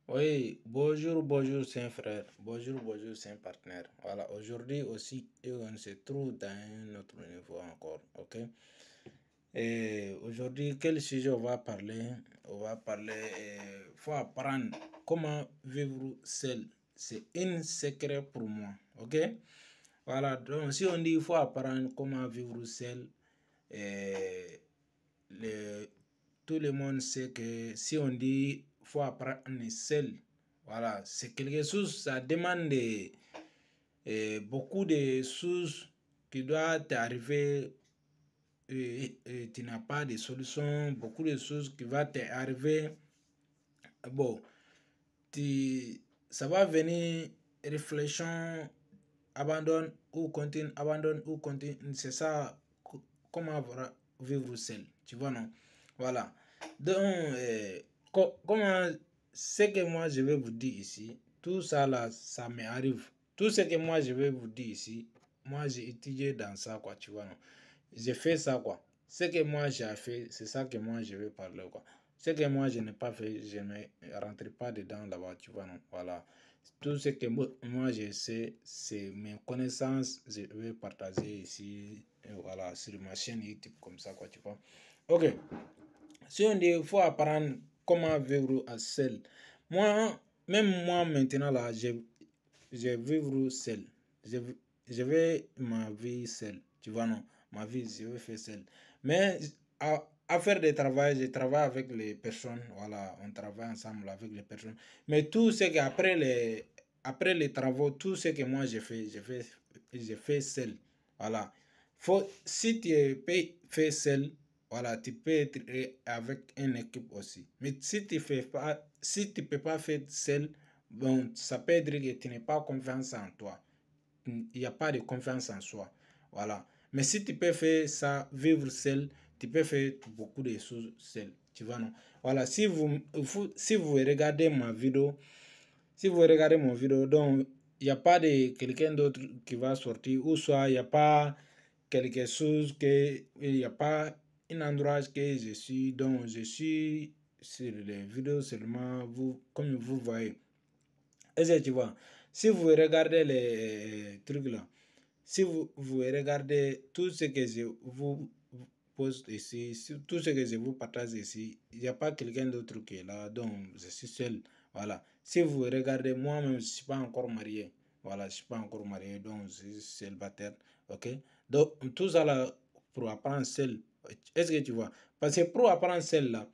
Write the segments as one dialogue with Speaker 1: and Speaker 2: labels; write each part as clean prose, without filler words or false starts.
Speaker 1: Oui, bonjour, bonjour, c'est un frère. Bonjour, bonjour, c'est un partenaire. Voilà, aujourd'hui aussi, et on se trouve dans un autre niveau encore. Ok? Et aujourd'hui, quel sujet on va parler? On va parler, faut apprendre comment vivre seul. C'est un secret pour moi. Ok? Voilà, donc si on dit il faut apprendre comment vivre seul, euh, le, tout le monde sait que si on dit faut apprendre seul, voilà, c'est quelque chose, ça demande beaucoup de choses qui doivent t'arriver et tu n'as pas de solution, beaucoup de choses qui vont t'arriver. Bon, ça va venir réflexion, abandonne ou continue. C'est ça, comment vivre seul, tu vois, non? Voilà. Donc, comment, ce que moi je vais vous dire ici, tout ça là, ça m'arrive. Tout ce que moi je vais vous dire ici, moi j'ai étudié dans ça, quoi, tu vois, non? J'ai fait ça, quoi. Ce que moi j'ai fait, c'est ça que moi je vais parler, quoi. Ce que moi je n'ai pas fait, je ne rentre pas dedans là-bas, tu vois, non? Voilà. Tout ce que moi je sais, c'est mes connaissances, je vais partager ici, voilà, sur ma chaîne YouTube, comme ça, quoi, tu vois. Ok. Si on dit il faut apprendre comment vivre à seul. Moi, même moi maintenant là, je vivre seul. Je, je vais ma vie seule. Tu vois, non? Ma vie, je vais faire seul. Mais à faire des travail, je travaille avec les personnes. Voilà, on travaille ensemble avec les personnes. Mais tout ce qu'après après les travaux, tout ce que moi je fais seul. Voilà. Si tu peux faire seul, voilà, tu peux être avec une équipe aussi. Mais si tu fais pas, si tu peux pas faire seul, bon, ça peut dire que tu n'as pas confiance en toi. Il n'y a pas de confiance en soi. Voilà. Mais si tu peux faire ça, vivre seul, tu peux faire beaucoup de choses seul. Tu vois, non? Voilà. Si vous regardez ma vidéo, si vous regardez mon vidéo, donc, il n'y a pas de quelqu'un d'autre qui va sortir, ou soit il n'y a pas quelque chose que, il n'y a pas un endroit que je suis, donc je suis sur les vidéos seulement, vous, comme vous voyez. Est-ce que tu vois? Si vous regardez les trucs là, si vous regardez tout ce que je vous poste ici, tout ce que je vous partage ici, il n'y a pas quelqu'un d'autre qui est là, donc je suis seul. Voilà. Si vous regardez, moi-même, je ne suis pas encore marié. Voilà, je ne suis pas encore marié, donc je suis célibataire. Ok? Donc, tout ça là, pour apprendre seul. Est-ce que tu vois? Parce que pour apprendre seul là,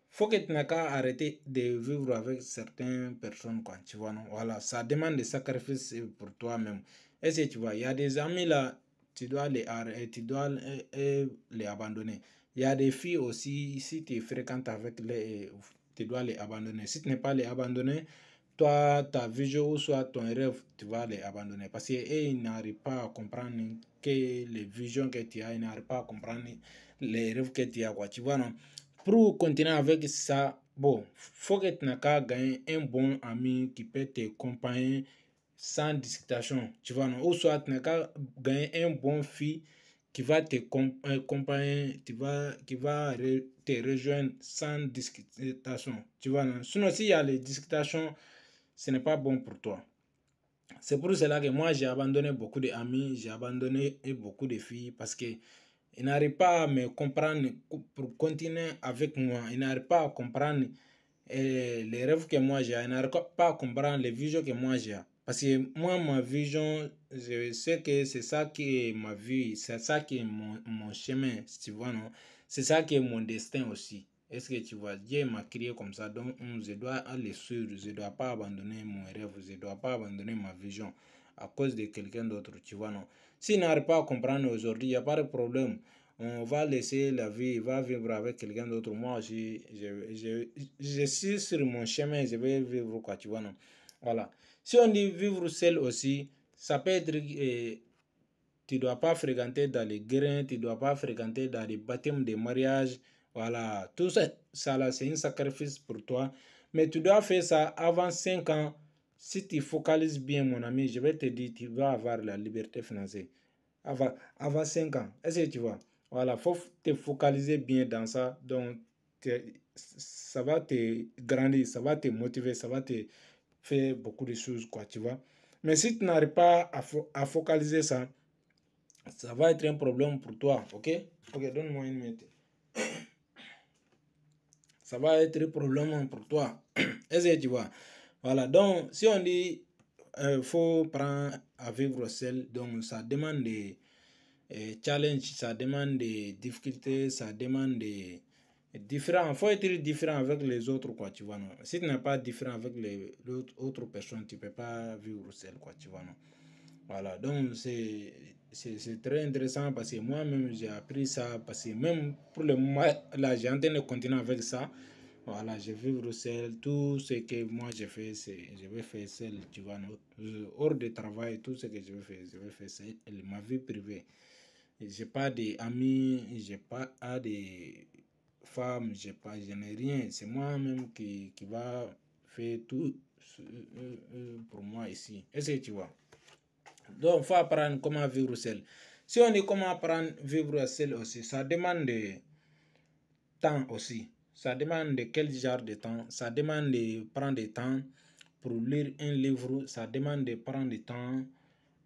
Speaker 1: faut que tu n'as qu'à arrêter de vivre avec certaines personnes, quoi, tu vois, non? Voilà, ça demande des sacrifices pour toi-même. Est-ce que tu vois, il y a des amis là, tu dois tu dois les abandonner. Il y a des filles aussi, si tu fréquentes avec les, tu dois les abandonner. Si tu n'es pas les abandonner, toi, ta vision ou soit ton rêve, tu vas les abandonner. Parce qu'ils n'arrivent pas à comprendre que les visions que tu as, ils n'arrivent pas à comprendre les rêves que tu as, quoi, tu vois, non? Pour continuer avec ça, bon, faut que tu n'as qu'à gagner un bon ami qui peut te accompagner sans discrimination, tu vois, non? Ou soit tu n'as qu'à gagner un bon fille qui va te accompagner, qui va te rejoindre sans discrimination, tu vois, non? Sinon, s'il y a les discriminations, ce n'est pas bon pour toi. C'est pour cela que moi, j'ai abandonné beaucoup d'amis, j'ai abandonné beaucoup de filles parce que ils n'arrivent pas à me comprendre pour continuer avec moi. Ils n'arrivent pas à comprendre les rêves que moi j'ai. Ils n'arrivent pas à comprendre les visions que moi j'ai. Parce que moi, ma vision, je sais que c'est ça qui est ma vie, c'est ça qui est mon chemin, si tu vois, non? C'est ça qui est mon destin aussi. Est-ce que tu vois, Dieu m'a créé comme ça, donc je dois aller suivre, je ne dois pas abandonner mon rêve, je ne dois pas abandonner ma vision à cause de quelqu'un d'autre, tu vois, non? S'il n'arrive pas à comprendre aujourd'hui, il n'y a pas de problème. On va laisser la vie, il va vivre avec quelqu'un d'autre. Moi aussi, je suis sur mon chemin, je vais vivre quoi, tu vois, non? Voilà. Si on dit vivre seul aussi, ça peut être, tu ne dois pas fréquenter dans les grains, tu ne dois pas fréquenter dans les baptêmes de mariage. Voilà. Tout ça, ça là, c'est un sacrifice pour toi. Mais tu dois faire ça avant 5 ans. Si tu focalises bien, mon ami, je vais te dire, tu vas avoir la liberté financière. Avant 5 ans. Est-ce que tu vois? Voilà, faut te focaliser bien dans ça. Donc, ça va te grandir, ça va te motiver, ça va te faire beaucoup de choses, quoi, tu vois. Mais si tu n'arrives pas à focaliser ça, ça va être un problème pour toi, ok? Ok, donne-moi une minute. Ça va être un problème pour toi. Est-ce que tu vois? Voilà, donc si on dit faut prendre à vivre seul, donc ça demande des challenges, ça demande des difficultés, ça demande des différents. Il faut être différent avec les autres, quoi, tu vois, non? Si tu n'es pas différent avec les autres personnes, tu ne peux pas vivre seul, quoi, tu vois, non? Voilà, donc c'est très intéressant parce que moi-même j'ai appris ça, parce que même pour le moment, là j'ai en train de continuer avec ça. Voilà, je vais vivre seul, tout ce que moi je fais, je vais faire seul, tu vois, non? Hors de travail, tout ce que je vais faire seul, ma vie privée. J'ai pas d'amis, j'ai pas de femmes, je n'ai rien. C'est moi-même qui va faire tout pour moi ici. Est-ce que tu vois? Donc, il faut apprendre comment vivre seul. Si on dit comment apprendre à vivre seul aussi, ça demande de temps aussi. Ça demande de quel genre de temps. Ça demande de prendre du temps pour lire un livre. Ça demande de prendre du temps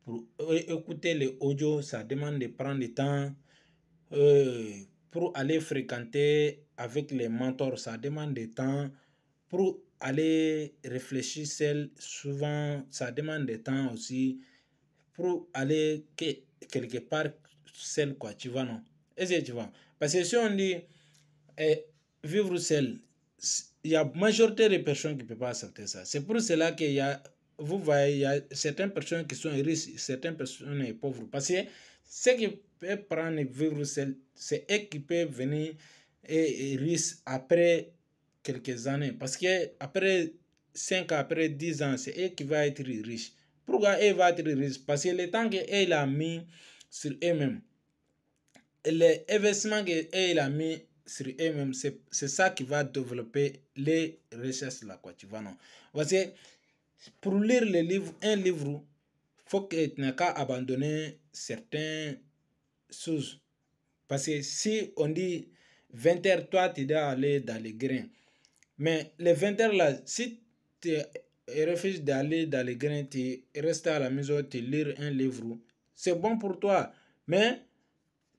Speaker 1: pour écouter les audios. Ça demande de prendre du temps pour aller fréquenter avec les mentors. Ça demande du temps pour aller réfléchir seul. Souvent, ça demande du temps aussi pour aller quelque part seul, quoi, tu vois, non? Est-ce que tu vois? Parce que si on dit vivre seul, il y a majorité de personnes qui ne peuvent pas accepter ça. C'est pour cela qu'il y a, vous voyez, il y a certaines personnes qui sont riches, certaines personnes sont pauvres. Parce que ceux qui peuvent prendre vivre seul, c'est eux qui peuvent venir et riches après quelques années. Parce que après 5 ans, après 10 ans, c'est eux qui vont être riches. Pourquoi eux vont être riches? Parce que le temps qu'il a mis sur eux-mêmes, les investissements qu'il a mis sur eux-mêmes, c'est ça qui va développer les recherches là, quoi, tu vois, non? Parce que pour lire le livre, un livre, il faut que tu n'aies qu'à abandonner certaines choses. Parce que si on dit 20 heures, toi, tu dois aller dans les grains. Mais les 20 heures là, si tu refuses d'aller dans les grains, tu restes à la maison, tu lis un livre, c'est bon pour toi. Mais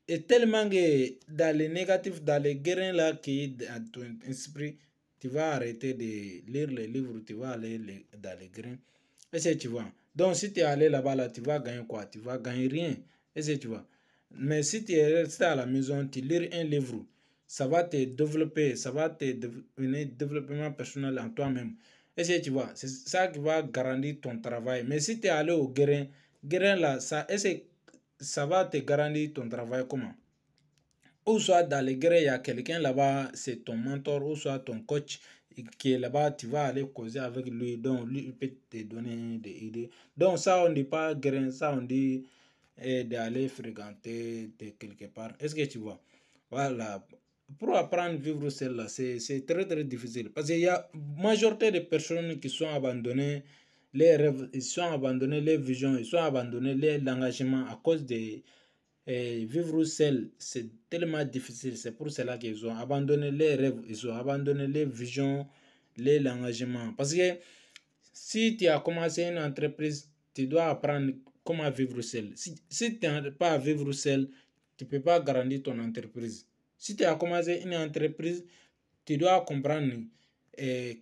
Speaker 1: et tellement que dans les négatifs, dans les grains là qui est dans ton esprit, tu vas arrêter de lire les livres, tu vas aller dans les grains. Est-ce que tu vois? Donc si tu es allé là-bas, là, tu vas gagner quoi? Tu vas gagner rien. Est-ce que tu vois? Mais si tu es resté à la maison, tu lis un livre, ça va te développer, ça va te donner développement personnel en toi-même. Est-ce que tu vois? C'est ça qui va garantir ton travail. Mais si tu es allé au grain, grain là, ça va te garantir ton travail comment? Ou soit dans les grès, il y a quelqu'un là-bas, c'est ton mentor, ou soit ton coach qui est là-bas, tu vas aller causer avec lui, donc lui il peut te donner des idées. Donc ça, on ne dit pas grain, ça on dit d'aller fréquenter de quelque part. Est-ce que tu vois? Voilà. Pour apprendre à vivre celle-là, c'est très très difficile. Parce qu'il y a majorité de personnes qui sont abandonnées les rêves, ils sont abandonnés les visions, ils sont abandonnés l'engagement à cause de vivre seul, c'est tellement difficile. C'est pour cela qu'ils ont abandonné les rêves, ils ont abandonné les visions, les engagements. Parce que si tu as commencé une entreprise, tu dois apprendre comment vivre seul. Si tu n'arrives pas à vivre seul, tu ne peux pas grandir ton entreprise. Si tu as commencé une entreprise, tu dois comprendre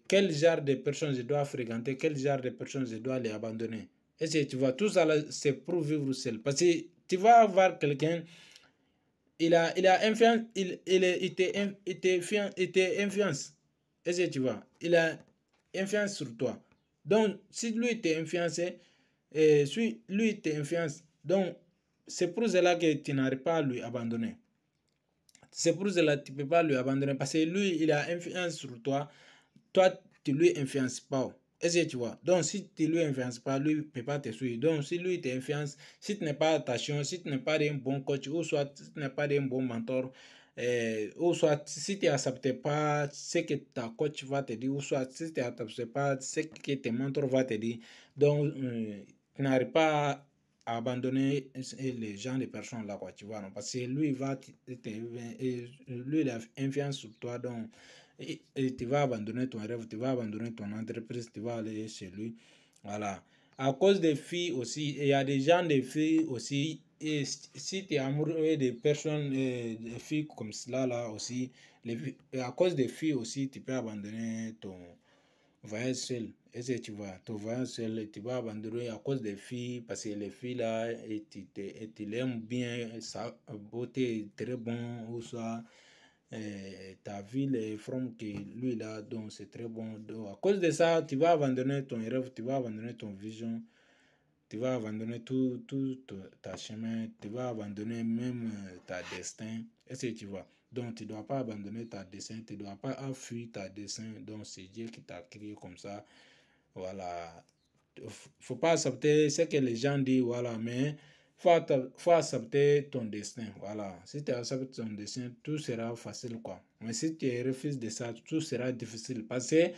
Speaker 1: quel genre de personnes je dois fréquenter, quel genre de personnes je dois les abandonner. Et tu vois, tout ça, c'est pour vivre seul. Parce que tu vas avoir quelqu'un, il a influence, il te influence. Est-ce que tu vois? Il a influence sur toi. Donc, si lui t'est influencé, si lui t'influence, donc c'est pour cela que tu n'arrives pas à lui abandonner. C'est pour cela que tu ne peux pas lui abandonner parce que lui, il a influence sur toi. Toi, tu ne lui influences pas. Est-ce que tu vois? Donc, si tu ne lui influences pas, lui ne peut pas te suivre. Donc, si lui t'influence, si tu n'es pas attention, si tu n'es pas un bon coach, ou soit si tu n'es pas un bon mentor, ou soit si tu n'acceptes pas ce que ta coach va te dire, ou soit si tu n'acceptes pas ce que tes mentors vont te dire, donc, tu n'arrives pas à abandonner les gens, les personnes là, quoi, tu vois, non? Parce que lui, lui, il a influence sur toi, donc, et tu vas abandonner ton rêve, tu vas abandonner ton entreprise, tu vas aller chez lui. Voilà. À cause des filles aussi, il y a des gens, des filles aussi. Et si tu es amoureux des personnes, des filles comme cela là aussi, à cause des filles aussi, tu peux abandonner ton voyage seul. Est-ce que tu vois, ton voyage seul, tu vas abandonner à cause des filles, parce que les filles là, et tu l'aimes bien, sa beauté est très bon, ou soit ta ville est from que lui là, donc c'est très bon. Donc, à cause de ça, tu vas abandonner ton rêve, tu vas abandonner ton vision, tu vas abandonner tout ta chemin, tu vas abandonner même ta destin. Est-ce que tu vois? Donc, tu ne dois pas abandonner ta destin, tu ne dois pas fuir ta destin. Donc, c'est Dieu qui t'a créé comme ça. Voilà. Faut pas accepter ce que les gens disent, voilà, mais faut accepter ton destin, voilà. Si tu acceptes ton destin, tout sera facile, quoi. Mais si tu refuses de ça, tout sera difficile, parce que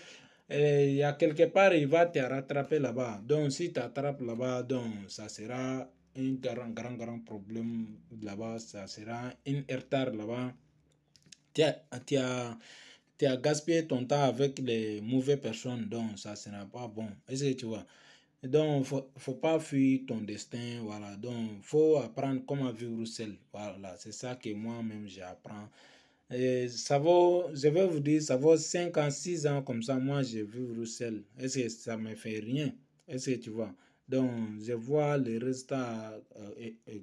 Speaker 1: il y a quelque part, il va te rattraper là-bas. Donc, si tu t'attrapes là-bas, donc, ça sera un grand problème là-bas, ça sera un retard là-bas. Tu as gaspillé ton temps avec les mauvaises personnes, donc ça ne sera pas bon. Est-ce que tu vois? Donc, faut pas fuir ton destin, voilà. Donc, faut apprendre comment vivre seul, voilà. C'est ça que moi-même j'apprends. Et ça vaut, je vais vous dire, ça vaut 5 ans, 6 ans comme ça, moi je vis seul. Est-ce que ça me fait rien? Est-ce que tu vois? Donc, je vois les résultats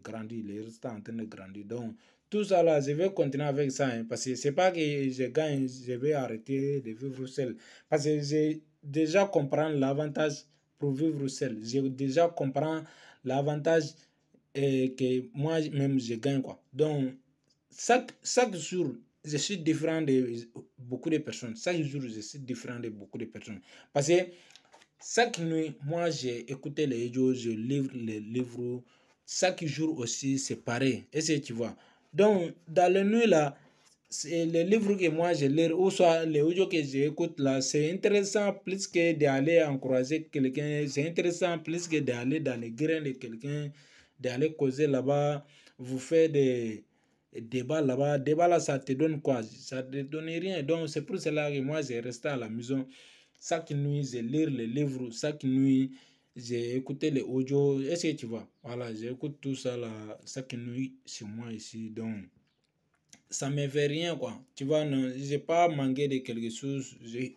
Speaker 1: grandir, les résultats en train de grandir. Donc, tout ça là, je vais continuer avec ça, hein, parce que c'est pas que je gagne, je vais arrêter de vivre seul. Parce que j'ai déjà compris l'avantage pour vivre seul. J'ai déjà compris l'avantage que moi-même je gagne, quoi. Donc, chaque jour, je suis différent de beaucoup de personnes. Chaque jour, je suis différent de beaucoup de personnes. Parce que chaque nuit, moi, j'ai écouté les audios, je livre les livres. Chaque jour aussi, c'est pareil. Est-ce que tu vois? Donc, dans la nuit, là, c'est les livres que moi, je lis, ou soit les audios que j'écoute, là, c'est intéressant plus que d'aller encourager quelqu'un. C'est intéressant plus que d'aller dans les grains de quelqu'un, d'aller causer là-bas, vous faites des débats là-bas. Débat là, ça te donne quoi? Ça te donne rien. Donc, c'est pour cela que moi, j'ai resté à la maison. Chaque nuit, j'ai lu les livres. Chaque nuit, j'ai écouté les audios. Est-ce que tu vois? Voilà, j'écoute tout ça là, chaque nuit chez moi ici. Donc, ça me fait rien, quoi. Tu vois, non, j'ai pas manqué de quelque chose. J'ai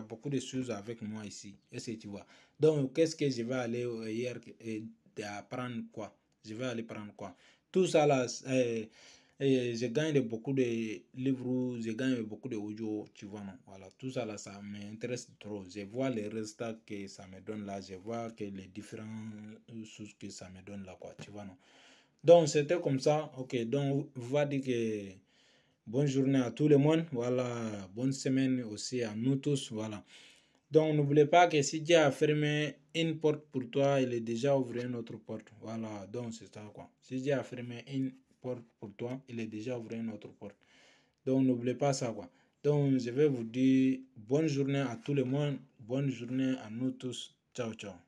Speaker 1: beaucoup de choses avec moi ici. Est-ce que tu vois? Donc, qu'est-ce que je vais aller hier apprendre quoi? Je vais aller prendre quoi? Tout ça là, je gagne beaucoup de livres, je gagne beaucoup de audio, tu vois, non? Voilà, tout ça là, ça m'intéresse trop. Je vois les résultats que ça me donne là, je vois que les différentes choses que ça me donne là, quoi, tu vois, non? Donc, c'était comme ça. Ok, donc, on va dire que bonne journée à tout le monde. Voilà, bonne semaine aussi à nous tous. Voilà. Donc, n'oubliez pas que si Dieu a fermé une porte pour toi, il est déjà ouvert une autre porte. Voilà, donc c'est ça quoi. Si Dieu a fermé une porte pour toi, il est déjà ouvert une autre porte. Donc, n'oubliez pas ça quoi. Donc, je vais vous dire bonne journée à tout le monde. Bonne journée à nous tous. Ciao, ciao.